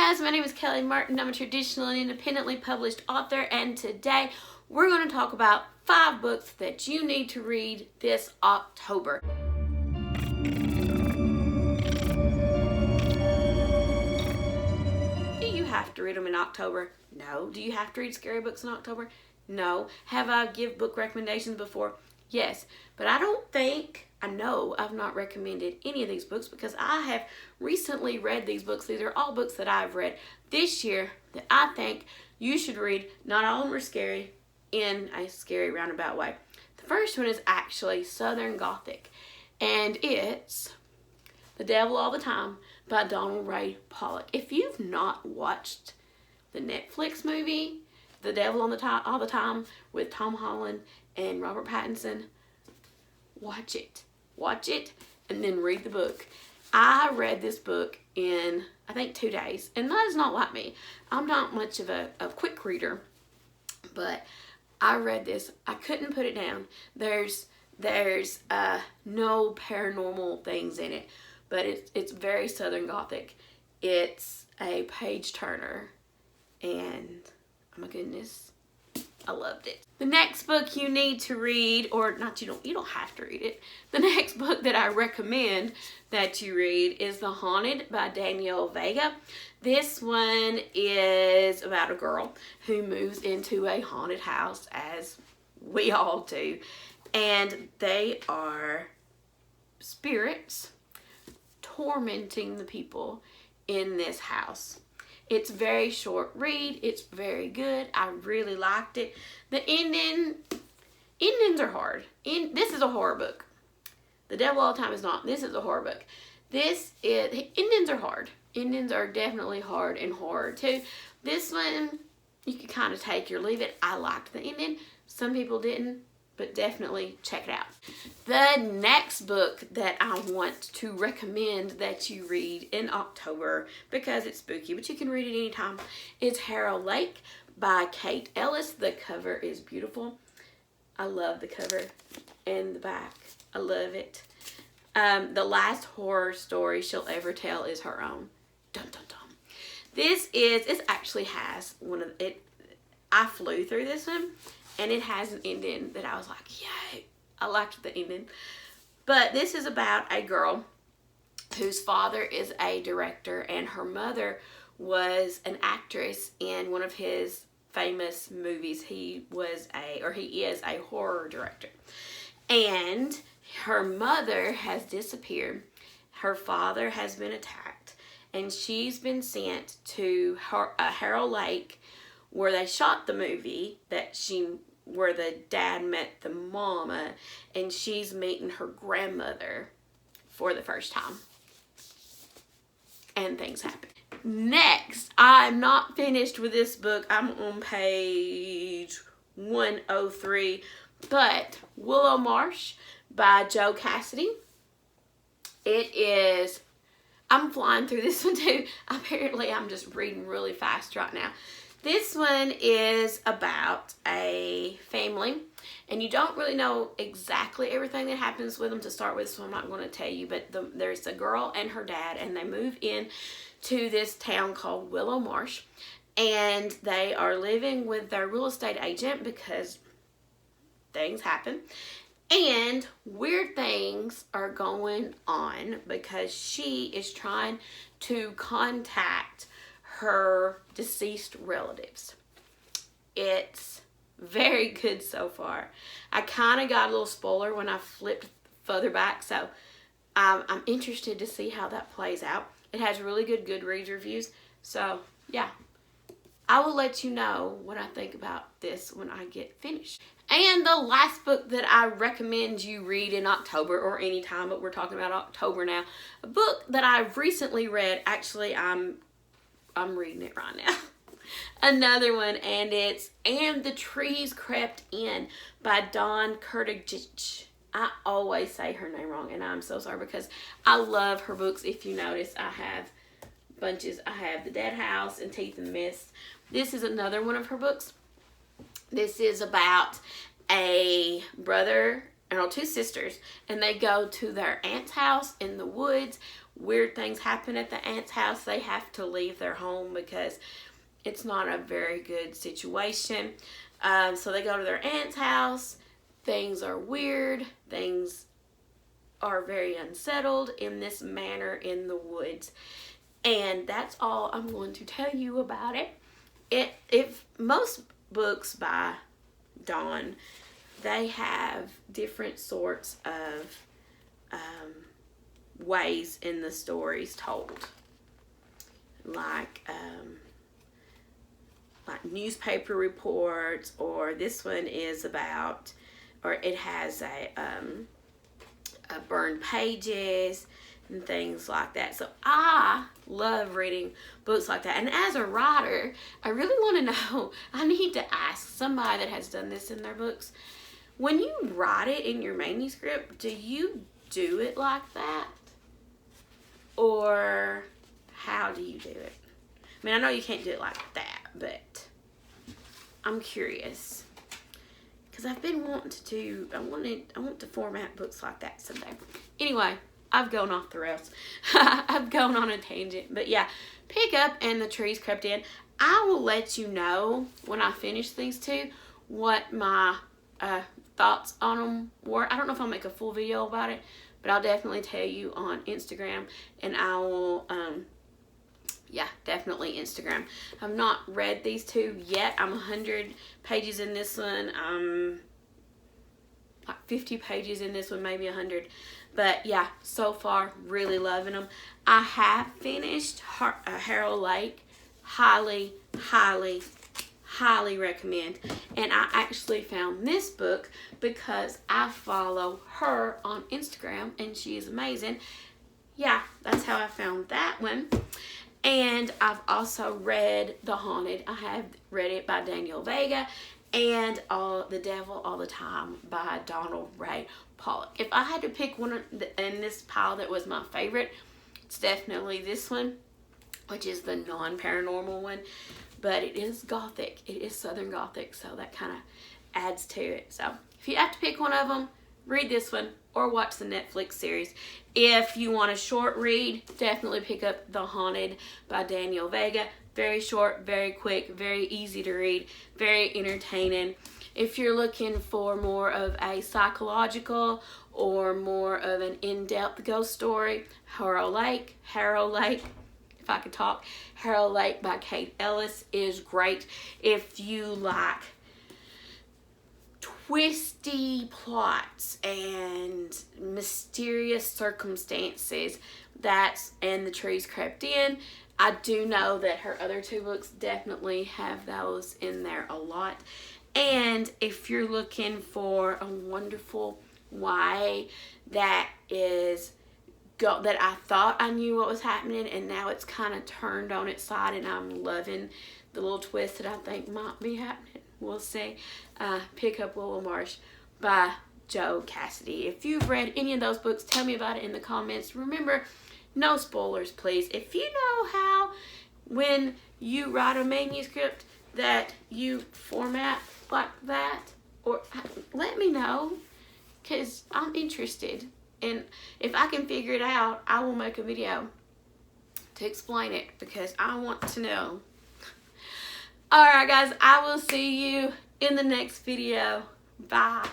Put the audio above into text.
guys, my name is Kelly Martin. I'm a traditional and independently published author, and today we're going to talk about 5 books that you need to read this October. Do you have to read them in October? No. Do you have to read scary books in October? No. Have I give book recommendations before? Yes. But I know I've not recommended any of these books because I have recently read these books. These are all books that I've read this year that I think you should read. Not all of them are scary in a scary roundabout way. The first one is actually Southern Gothic, and it's The Devil All the Time by downright. If you've not watched the Netflix movie The Devil All the Time with Tom Holland and Robert Pattinson, watch it and then read the book. I read this book in I think 2 days, and that is not like me. I'm not much of a quick reader, but I read this. I couldn't put it down. There's no paranormal things in it, but it's very Southern Gothic. It's a page turner, and oh my goodness, I loved it. The next book you need to read, or not, you don't have to read it. The next book that I recommend that you read is The Haunted by Danielle Vega. This one is about a girl who moves into a haunted house, as we all do, and they are spirits tormenting the people in this house. It's very short read. It's very good. I really liked it. The endings are hard. This is a horror book. The Devil All the Time is not. This is a horror book. Endings are hard. Endings are definitely hard and horror too. This one, you could kind of take or leave it. I liked the ending. Some people didn't, but definitely check it out. The next book that I want to recommend that you read in October, because it's spooky, but you can read it anytime, is Harrow Lake by Kate Ellis. The cover is beautiful. I love the cover and the back. I love it. The last horror story she'll ever tell is her own. Dun dun dun. This actually has one of it. I flew through this one, and it has an ending that I was like, yay. I liked the ending. But this is about a girl whose father is a director, and her mother was an actress in one of his famous movies. He is a horror director. And her mother has disappeared. Her father has been attacked, and she's been sent to Harrow Lake, where they shot the movie where the dad met the mama, and she's meeting her grandmother for the first time. And things happen. Next, I'm not finished with this book. I'm on page 103, but Willow Marsh by Joe Cassidy. I'm flying through this one too. Apparently, I'm just reading really fast right now. This one is about a family, and you don't really know exactly everything that happens with them to start with, so I'm not going to tell you, but there's a girl and her dad, and they move in to this town called Willow Marsh, and they are living with their real estate agent because things happen, and weird things are going on because she is trying to contact her deceased relatives. It's very good so far. I kind of got a little spoiler when I flipped further back, so I'm interested to see how that plays out. It has really good Goodreads reviews, so yeah. I will let you know what I think about this when I get finished. And the last book that I recommend you read in October, or any time, but we're talking about October now. A book that I've recently read. Actually, I'm reading it right now. Another one, and it's And the Trees Crept In by Curtig. I always say her name wrong, and I'm so sorry because I love her books. If you notice, I have bunches. I have The Dead House and Teeth and Mist. This is another one of her books. This is about a brother and 2 sisters, and they go to their aunt's house in the woods weird things happen at the aunt's house. They have to leave their home because it's not a very good situation. So they go to their aunt's house. Things are weird. Things are very unsettled in this manor in the woods. And that's all I'm going to tell you about it. If most books by Dawn, they have different sorts of ways in the stories told. Like newspaper reports, or this one is about, or it has a burned pages and things like that. So I love reading books like that. And as a writer, I really want to know, I need to ask somebody that has done this in their books. When you write it in your manuscript, do you do it like that? Or how do you do it? I mean, I know you can't do it like that, but I'm curious. Because I've been wanting to do, I want to format books like that someday. Anyway, I've gone off the rails. I've gone on a tangent. But yeah, pick up and the trees crept in. I will let you know when I finish these two what my thoughts on them were. I don't know if I'll make a full video about it, but I'll definitely tell you on Instagram. And I will, yeah, definitely Instagram. I've not read these two yet. I'm 100 pages in this one. I'm like 50 pages in this one, maybe 100. But yeah, so far, really loving them. I have finished Harold Lake. Highly, highly, highly recommend. And I actually found this book because I follow her on Instagram and she is amazing. Yeah, that's how I found that one. And I've also read The Haunted. I have read it by Danielle Vega, and The Devil All the Time by Donald Ray Pollock. If I had to pick one in this pile that was my favorite, it's definitely this one, which is the non-paranormal one. But it is gothic. It is Southern Gothic, so that kind of adds to it. So if you have to pick one of them, read this one or watch the Netflix series. If you want a short read, definitely pick up The Haunted by Danielle Vega. Very short, very quick, very easy to read, very entertaining. If you're looking for more of a psychological or more of an in-depth ghost story, Harold Lake, if I could talk, Harold Lake by Kate Ellis is great. If you like twisty plots and mysterious circumstances, and The Trees Crept In. I do know that her other two books definitely have those in there a lot. And if you're looking for a wonderful YA that I thought I knew what was happening and now it's kind of turned on its side and I'm loving the little twist that I think might be happening. We'll see. Pick up Willow Marsh by Joe Cassidy. If you've read any of those books, tell me about it in the comments. Remember, no spoilers, please. If you know how, when you write a manuscript, that you format like that, or let me know, because I'm interested. And if I can figure it out, I will make a video to explain it, because I want to know. Alright guys, I will see you in the next video. Bye.